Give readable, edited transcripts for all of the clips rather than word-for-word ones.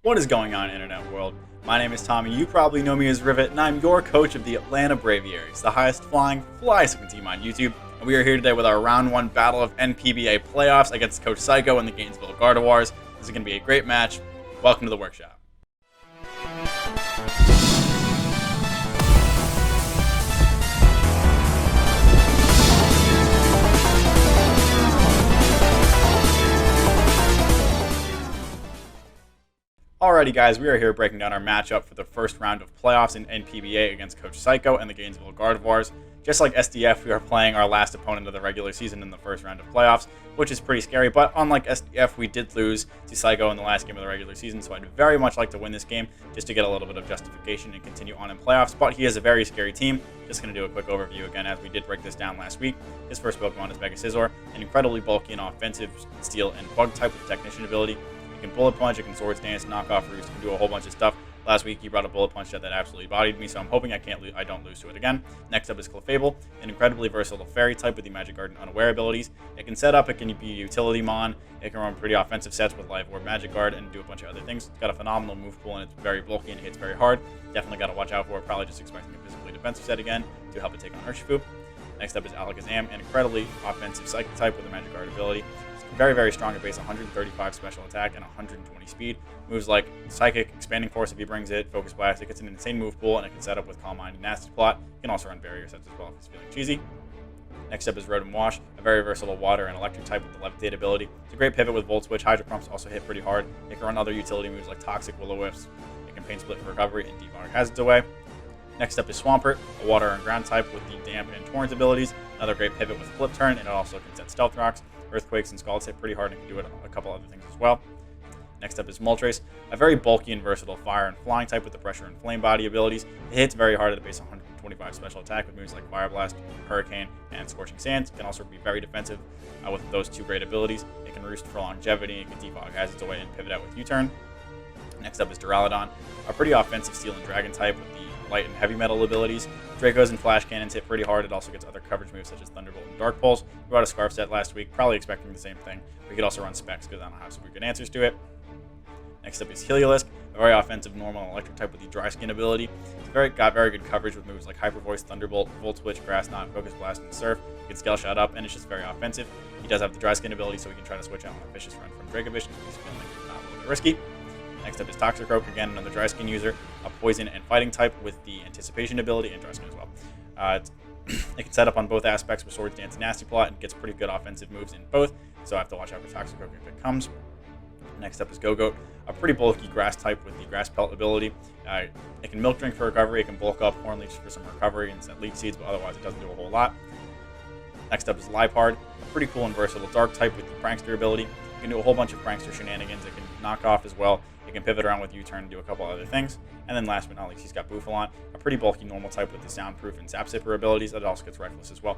What is going on, internet world? My name is Tommy, you probably know me as Rivet, and I'm your coach of the Atlanta Braviaries, the highest flying fly-sucking team on YouTube. And we are here today with our round 1 battle of NPBA playoffs against Coach Psycho and the Gainsville Gardevoirs. This is going to be a great match. Welcome to the workshop. Alrighty guys, we are here breaking down our matchup for the first round of playoffs in NPBA against Coach Psycho and the Gainsville Gardevoirs. Just like SDF, we are playing our last opponent of the regular season in the first round of playoffs, which is pretty scary, but unlike SDF, we did lose to Psycho in the last game of the regular season, so I'd very much like to win this game just to get a little bit of justification and continue on in playoffs, but he is a very scary team. Just going to do a quick overview again as we did break this down last week. His first Pokemon is Mega Scizor, an incredibly bulky and offensive steel and bug type with technician ability. It can bullet punch, it can swords dance, knock off roost, it can do a whole bunch of stuff. Last week he brought a bullet punch that absolutely bodied me, so I'm hoping I don't lose to it again. Next up is Clefable, an incredibly versatile fairy type with the Magic Guard and Unaware abilities. It can set up, it can be a utility mon, it can run pretty offensive sets with Live Orb, Magic Guard, and do a bunch of other things. It's got a phenomenal move pool and it's very bulky and hits very hard. Definitely got to watch out for it, probably just expecting a physically defensive set again to help it take on Urshifu. Next up is Alakazam, an incredibly offensive Psychic type with a Magic Guard ability. Very, very strong at base, 135 special attack and 120 speed. Moves like Psychic, Expanding Force if he brings it, Focus Blast. It gets an insane move pool, and it can set up with Calm Mind and Nasty Plot. It can also run barrier sets as well if he's feeling cheesy. Next up is Rotom-Wash, a very versatile water and electric type with the Levitate ability. It's a great pivot with Volt Switch. Hydro Pumps also hit pretty hard. It can run other utility moves like Toxic, Will-O-Wisps. It can Pain Split for recovery and Debar Hazards away. Next up is Swampert, a water and ground type with the Damp and Torrent abilities. Another great pivot with Flip Turn, and it also can set Stealth Rocks. Earthquakes and Scalds hit pretty hard and can do it a couple other things as well. Next up is Moltres, a very bulky and versatile fire and flying type with the Pressure and Flame Body abilities. It hits very hard at a base 125 special attack with moves like Fire Blast, Hurricane, and Scorching Sands. It can also be very defensive with those two great abilities. It can roost for longevity, it can defog hazards away and pivot out with U-turn. Next up is Duraludon, a pretty offensive Steel and Dragon type with the light and heavy metal abilities. Dracos and Flash Cannons hit pretty hard. It also gets other coverage moves such as Thunderbolt and Dark Pulse. We brought a Scarf set last week, probably expecting the same thing. We could also run Specs because I don't have super good answers to it. Next up is Heliolisk, a very offensive normal and electric type with the Dry Skin ability. It's got very good coverage with moves like Hyper Voice, Thunderbolt, Volt Switch, Grass Knot, Focus Blast, and Surf. He can Scale Shot up, and it's just very offensive. He does have the Dry Skin ability, so we can try to switch out on a Vicious Run from Dracovish because he's feeling a little bit risky. Next up is Toxicroak, again another Dry Skin user, a poison and fighting type with the Anticipation ability and Dry Skin as well. It can set up on both aspects with Swords Dance and Nasty Plot and gets pretty good offensive moves in both, so I have to watch out for Toxicroak if it comes. Next up is Go-Goat, a pretty bulky grass type with the Grass Pelt ability. It can Milk Drink for recovery, it can bulk up Horn Leech for some recovery and set Leech Seeds, but otherwise it doesn't do a whole lot. Next up is Liepard, a pretty cool and versatile dark type with the Prankster ability. It can do a whole bunch of Prankster shenanigans. It can knock off as well. It can pivot around with U-turn and do a couple other things. And then last but not least, he's got Bouffalon, a pretty bulky normal type with the Soundproof and Zap Zipper abilities. It also gets Reckless as well.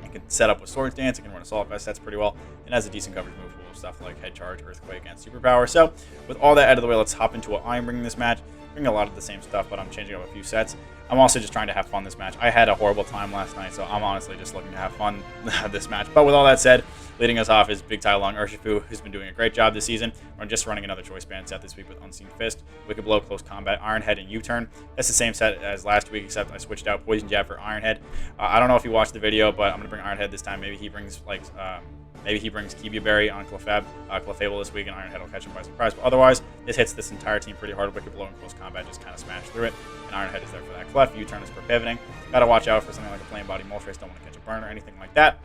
It can set up with Swords Dance. It can run Assault Vest sets pretty well. It has a decent coverage move pool of stuff like Head Charge, Earthquake, and Superpower. So with all that out of the way, let's hop into what I'm bringing this match. Bringing a lot of the same stuff, but I'm changing up a few sets. I'm also just trying to have fun this match. I had a horrible time last night, so I'm honestly just looking to have fun this match. But with all that said, leading us off is Big Tai Long Urshifu, who's been doing a great job this season. We're just running another Choice Band set this week with Unseen Fist, Wicked Blow, Close Combat, Iron Head, and U-Turn. That's the same set as last week, except I switched out Poison Jab for Iron Head. I don't know if you watched the video, but I'm going to bring Iron Head this time. Maybe he brings Kiwi Berry on Clefable this week, and Iron Head will catch him by surprise. But otherwise, this hits this entire team pretty hard. Wicked Blow and Close Combat just kind of smash through it, and Iron Head is there for that Clef. U-Turn is for pivoting. Got to watch out for something like a Flame Body Moltres. Don't want to catch a burn or anything like that.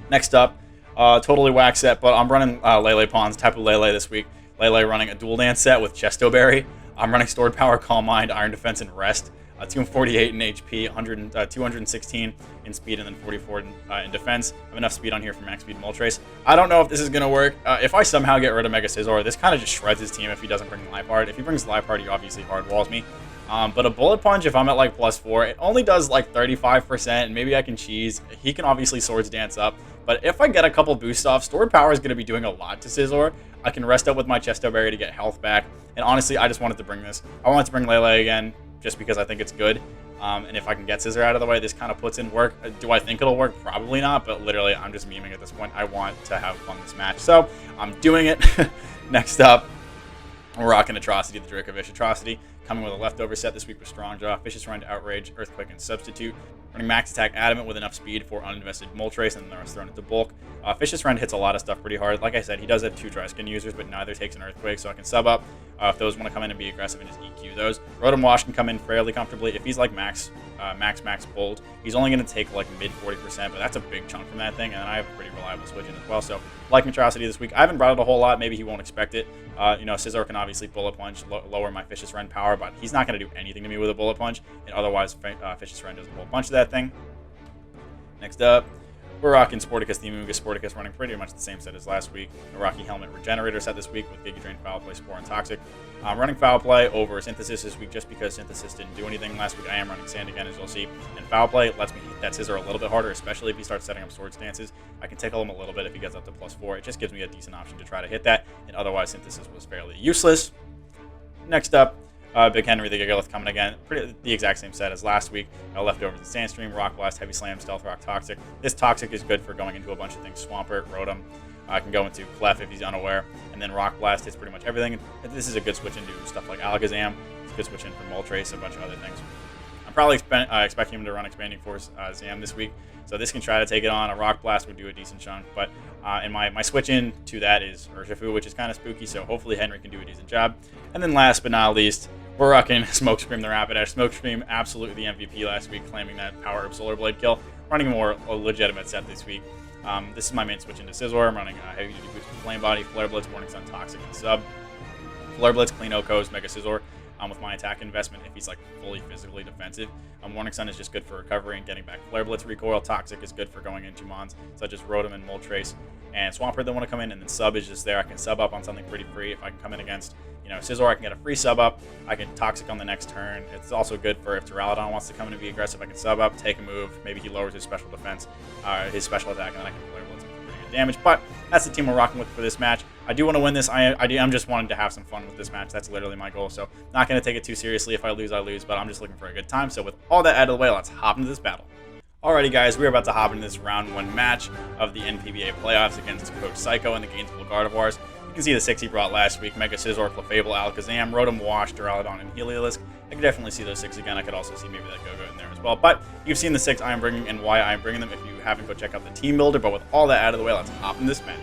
Next up, totally whack set, but I'm running Lele Pawns, Tapu Lele this week. Lele running a Dual Dance set with Chesto Berry. I'm running Stored Power, Calm Mind, Iron Defense, and Rest. 248 in HP, 216 in speed, and then 44 in defense. I have enough speed on here for max speed Moltres. I don't know if this is going to work. If I somehow get rid of Mega Scizor, this kind of just shreds his team if he doesn't bring Liepard. If he brings Liepard, he obviously hard walls me. But a Bullet Punch, if I'm at like +4, it only does like 35%, and maybe I can cheese. He can obviously Swords Dance up. But if I get a couple boost off, Stored Power is going to be doing a lot to Scizor. I can rest up with my Chesto Berry to get health back. And honestly, I just wanted to bring this. I wanted to bring Lele again, just because I think it's good. And if I can get Scizor out of the way, this kind of puts in work. Do I think it'll work? Probably not, but literally, I'm just memeing at this point. I want to have fun this match, so I'm doing it. Next up, We're rocking Atrocity, the Dracovish Atrocity, coming with a leftover set this week with Strong Jaw, Vicious Rend, Outrage, Earthquake, and Substitute. Running Max Attack Adamant with enough speed for uninvested Moltres, and then the rest thrown into bulk. Vicious Rend hits a lot of stuff pretty hard. Like I said, he does have 2 dry skin users, but neither takes an Earthquake, so I can sub up if those want to come in and be aggressive and just EQ those. Rotom-Wash can come in fairly comfortably. If he's like max bold, he's only going to take like mid 40%, but that's a big chunk from that thing, and I have a pretty reliable switch in as well. So like Atrocity this week. I haven't brought it a whole lot. Maybe he won't expect it. Scizor can obviously Bullet Punch, lower my Vicious Rend power, but he's not going to do anything to me with a Bullet Punch, and otherwise Vicious Rend does a whole bunch of that thing. Next up, we're rocking Sporticus, the Amoonguss Sporticus, running pretty much the same set as last week. A Rocky Helmet Regenerator set this week with Giga Drain, Foul Play, Spore, and Toxic. I'm running Foul Play over Synthesis this week just because Synthesis didn't do anything last week. I am running Sand again, as you'll see. And Foul Play lets me hit that Scizor a little bit harder, especially if he starts setting up Sword Stances. I can tickle him a little bit if he gets up to +4. It just gives me a decent option to try to hit that, and otherwise Synthesis was fairly useless. Next up, Big Henry the Gigalith coming again. The exact same set as last week. Leftovers in Sandstream, Rock Blast, Heavy Slam, Stealth Rock, Toxic. This Toxic is good for going into a bunch of things. Swampert, Rotom. I can go into Clef if he's unaware. And then Rock Blast hits pretty much everything. This is a good switch into stuff like Alakazam. It's a good switch in for Moltres, a bunch of other things. I'm probably expecting him to run Expanding Force Zam this week. So this can try to take it on. A Rock Blast would do a decent chunk. But and my switch in to that is Urshifu, which is kind of spooky. So hopefully Henry can do a decent job. And then last but not least, we're rocking Smokescream the Rapidash. Smokescream, absolutely the MVP last week, claiming that Power of Solar Blade kill. Running a legitimate set this week. This is my main switch into Scizor. I'm running Heavy Duty Boost with Flame Body, Flare Blitz, Morning Sun, Toxic, and Sub. Flare Blitz, Clean Okos, Mega Scizor. With my attack investment, if he's like fully physically defensive. Morning Sun is just good for recovery and getting back Flare Blitz recoil. Toxic is good for going into mons, such as Rotom and Moltres. And Swampert that want to come in, and then Sub is just there. I can sub up on something pretty free. If I can come in against, Scizor, I can get a free sub up. I can Toxic on the next turn. It's also good for if Duraludon wants to come in and be aggressive. I can sub up, take a move. Maybe he lowers his special defense, his special attack, and then I can Flare Blitz with pretty good damage. But that's the team we're rocking with for this match. I do want to win this. I'm just wanting to have some fun with this match. That's literally my goal. So not going to take it too seriously. If I lose, I lose. But I'm just looking for a good time. So with all that out of the way, let's hop into this battle. Alrighty, guys, we're about to hop into this round 1 match of the NPBA playoffs against Coach Psycho and the Gainsville Gardevoirs. You can see the 6 he brought last week: Mega Scizor, Clefable, Alakazam, Rotom-Wash, Duraludon, and Heliolisk. I could definitely see those 6 again. I could also see maybe that Go-Go in there as well. But you've seen the 6 I am bringing and why I am bringing them. If you haven't, go check out the team builder. But with all that out of the way, let's hop in this match.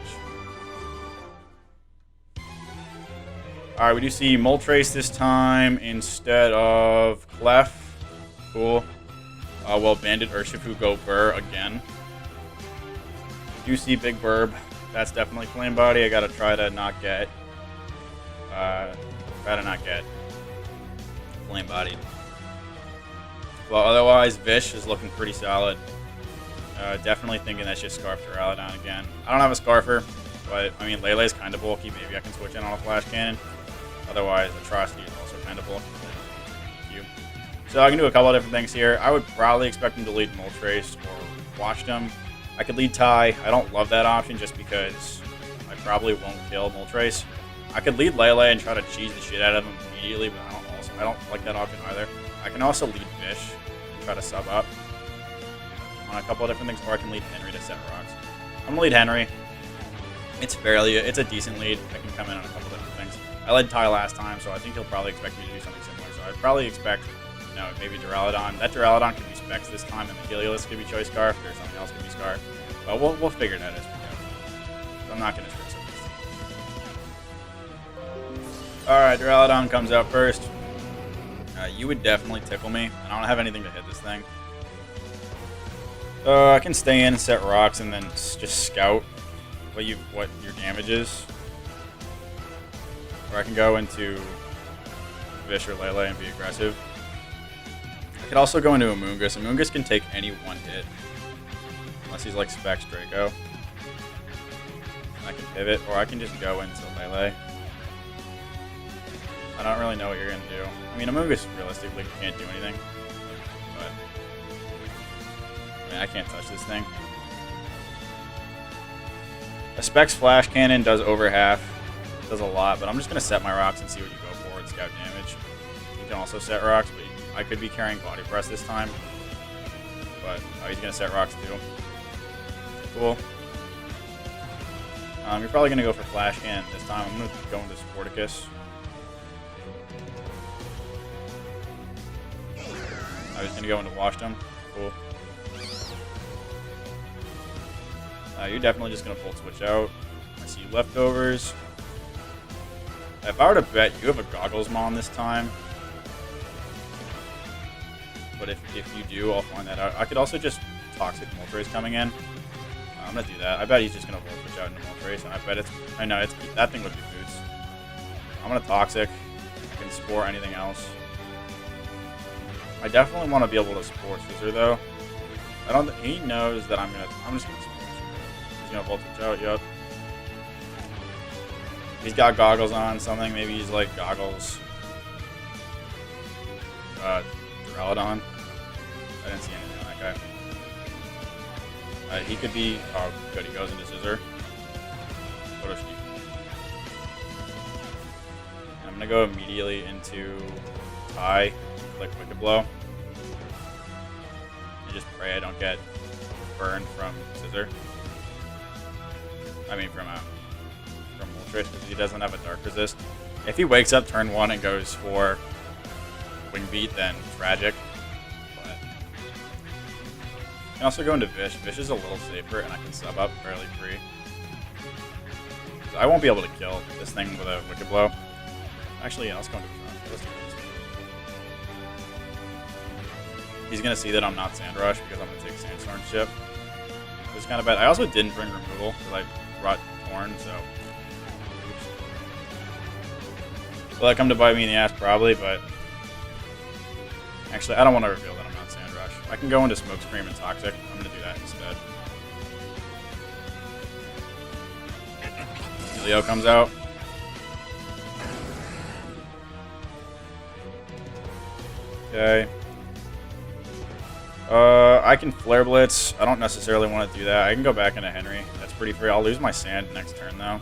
Alright, we do see Moltres this time instead of Clef. Cool. Well, Bandit Urshifu go Burr again. We do see Big Burb. That's definitely Flame Body. I gotta try to not get Flame Bodied. Well, otherwise, Vish is looking pretty solid. Definitely thinking that's just Scarf Duraludon again. I don't have a Scarfer, but I mean, Lele's kind of bulky. Maybe I can switch in on a Flash Cannon. Otherwise, Atrocity is also kind of bulky. So I can do a couple of different things here. I would probably expect him to lead Moltres or Washdom. I could lead Ty. I don't love that option just because I probably won't kill Moltres. I could lead Lele and try to cheese the shit out of him immediately, but I don't like that option either. I can also lead Fish and try to sub up on a couple of different things, or I can lead Henry to set rocks. I'm gonna lead Henry. It's a decent lead. I can come in on a couple of different things. I led Ty last time, so I think he'll probably expect me to do something similar. So I'd probably expect, maybe Duraludon. That Duraludon could be Specs this time, and the Heliolisk could be Choice Scarf, or something else could be Scarf. But we'll figure it out as we go. So I'm not going to trick this. Alright, Duraludon comes out first. You would definitely tickle me, and I don't have anything to hit this thing. I can stay in and set rocks, and then just scout what your damage is. Or I can go into Vish or Lele and be aggressive. I could also go into Amoonguss. Amoonguss can take any one hit. Unless he's like Specs Draco. I can pivot, or I can just go into Lele. I don't really know what you're going to do. I mean, Amoonguss realistically can't do anything. But I mean, I can't touch this thing. A Specs Flash Cannon does over half. Does a lot, but I'm just going to set my rocks and see what you go for and scout damage. You can also set rocks, but I could be carrying Body Press this time. But he's going to set rocks too. Cool. You're probably going to go for Flash Cannon this time. I'm going to go into Sporticus. I was gonna go into Washdom. Cool. You're definitely just gonna Volt Switch out. I see leftovers. If I were to bet, you have a Goggles Mon this time. But if you do, I'll find that out. I could also just Toxic Moltres coming in. I'm gonna do that. I bet he's just gonna Volt Switch out into Moltres, and I bet I know that thing would be Boots. I'm gonna Toxic. I can Spore anything else. I definitely want to be able to Spore Scizor though. He knows that I'm just gonna Spore. He's gonna Volt Switch out. Yep. He's got Goggles on something. Maybe he's like Goggles. Duraludon. I didn't see anything on that guy. He could be. Oh, good. He goes into Scizor. Photo Sheet. I'm gonna go immediately into Tie. Click Wicked Blow. And just pray I don't get burned from Scizor. I mean from Moltres, because he doesn't have a Dark Resist. If he wakes up turn 1 and goes for Wing Beat, then tragic. But I can also go into Vish. Vish is a little safer, and I can sub up fairly free. So I won't be able to kill this thing with a Wicked Blow. Actually, yeah, let's go into the front. He's gonna see that I'm not Sand Rush because I'm gonna take Sandstorm Chip. It's kind of bad. I also didn't bring removal because I brought Torn, so. Will that come to bite me in the ass? Probably, but actually, I don't want to reveal that I'm not Sand Rush. I can go into Smoke Scream and Toxic. I'm going to do that instead. Leo comes out. Okay. I can Flare Blitz. I don't necessarily want to do that. I can go back into Henry. That's pretty free. I'll lose my Sand next turn, though.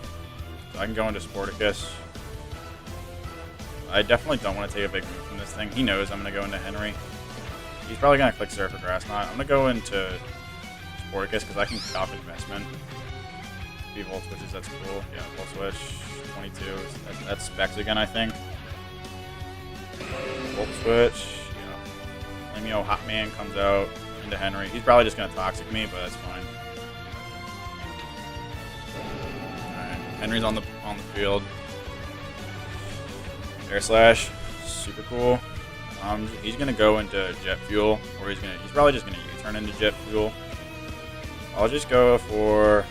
So I can go into Sporticus. I definitely don't want to take a big move from this thing. He knows I'm going to go into Henry. He's probably going to click Surf or Grass Knot. I'm going to go into Sporticus because I can cop Investment. If he Volt Switches, that's cool. Yeah, Volt Switch. 22. That's Specs again, I think. Volt Switch. Yeah. Lemio Hotman comes out into Henry. He's probably just going to Toxic me, but that's fine. Alright. Henry's on the field. Air Slash, super cool. He's gonna go into Jet Fuel, or he's probably just gonna U-turn into Jet Fuel. I'll just go for.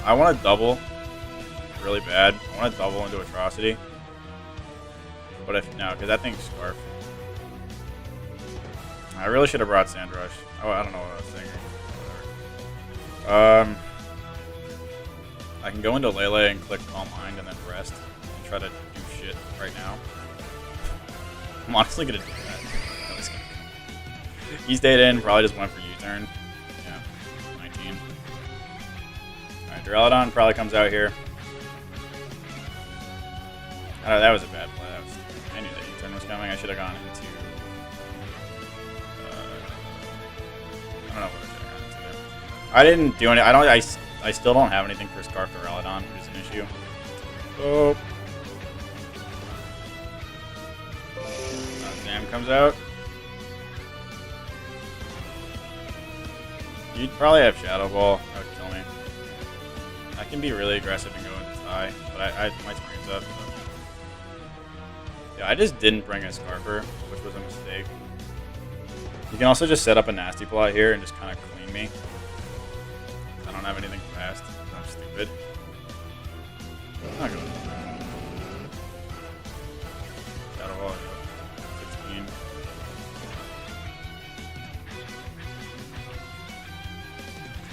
I want to double, really bad. I want to double into Atrocity, but if no, because that thing's Scarf. I really should have brought Sand Rush. Oh, I don't know what I was thinking. Whatever. I can go into Lele and click Calm Mind and then rest. Try to do shit right now. I'm honestly gonna do that. He stayed in, probably just went for U-turn. Yeah, 19. Alright, Duraludon probably comes out here. I don't know, that was a bad play. I knew that U-turn was coming. I should have gone into. I don't know what I should have gone into there. I didn't do any. I still don't have anything for Scarf Duraludon, which is an issue. Oh. Sam comes out. You'd probably have Shadow Ball. That would kill me. I can be really aggressive and go into Tie, but my turn's up. So. Yeah, I just didn't bring a Scarfer, which was a mistake. You can also just set up a Nasty Plot here and just kind of clean me. I don't have anything fast. I'm stupid. I'm not going to. Shadow Ball. 16.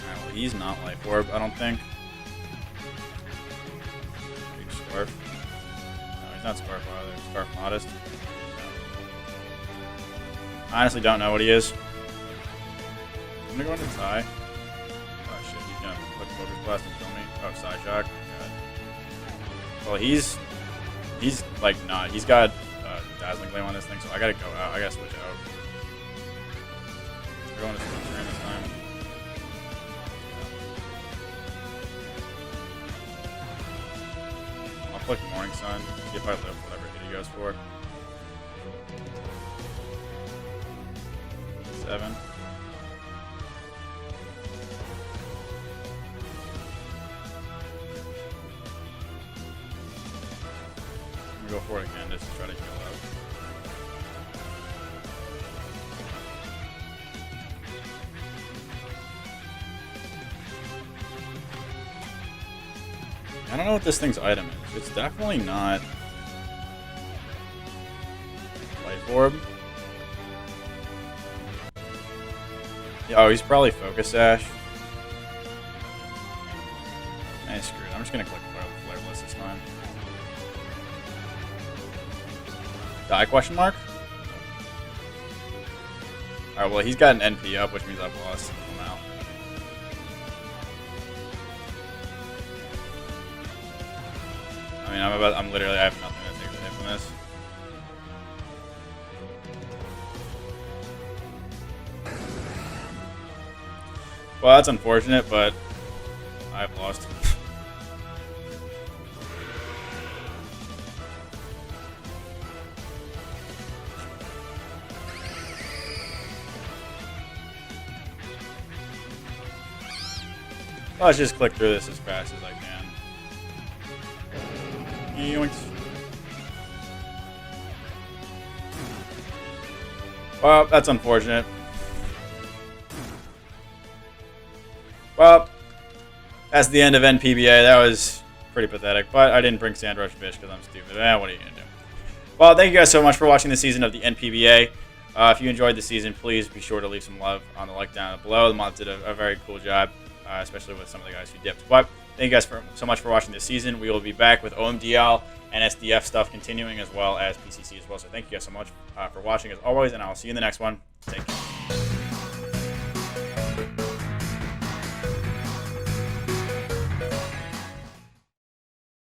Alright, well, he's not Life Orb, I don't think. Big Scarf. No, he's not Scarf either. Scarf Modest. No. I honestly don't know what he is. I'm gonna go into Tie. Oh shit, he's gonna put Focus Blast and kill me. Oh, Psyshock. God. Well, he's like not. He's got Dazzling Gleam on this thing, so I gotta go out. I gotta switch out. We're going to Smoke Screen this time. I'll click Morning Sun, see if I live whatever hit he goes for. 7. I'm gonna go for it again just to try to heal up. I don't know what this thing's item is. It's definitely not Life Orb. Yeah, oh, he's probably Focus Sash. Nah, screw it. I'm just gonna click Flareless this time. Die question mark? Alright, well he's got an NP up, which means I've lost him out. I mean, I'm literally, I have nothing to take away from this. Well, that's unfortunate, but I've lost. Let's just click through this as fast as I can. Yoinks. Well, that's unfortunate. Well, that's the end of NPBA. That was pretty pathetic, but I didn't bring Sandrush Fish because I'm stupid. What are you going to do? Well, thank you guys so much for watching the season of the NPBA. If you enjoyed the season, please be sure to leave some love on the like down below. The mods did a very cool job, especially with some of the guys who dipped. But thank you guys so much for watching this season. We will be back with OMDL and SDF stuff continuing, as well as PCC as well. So thank you guys so much for watching as always, and I'll see you in the next one. Take care.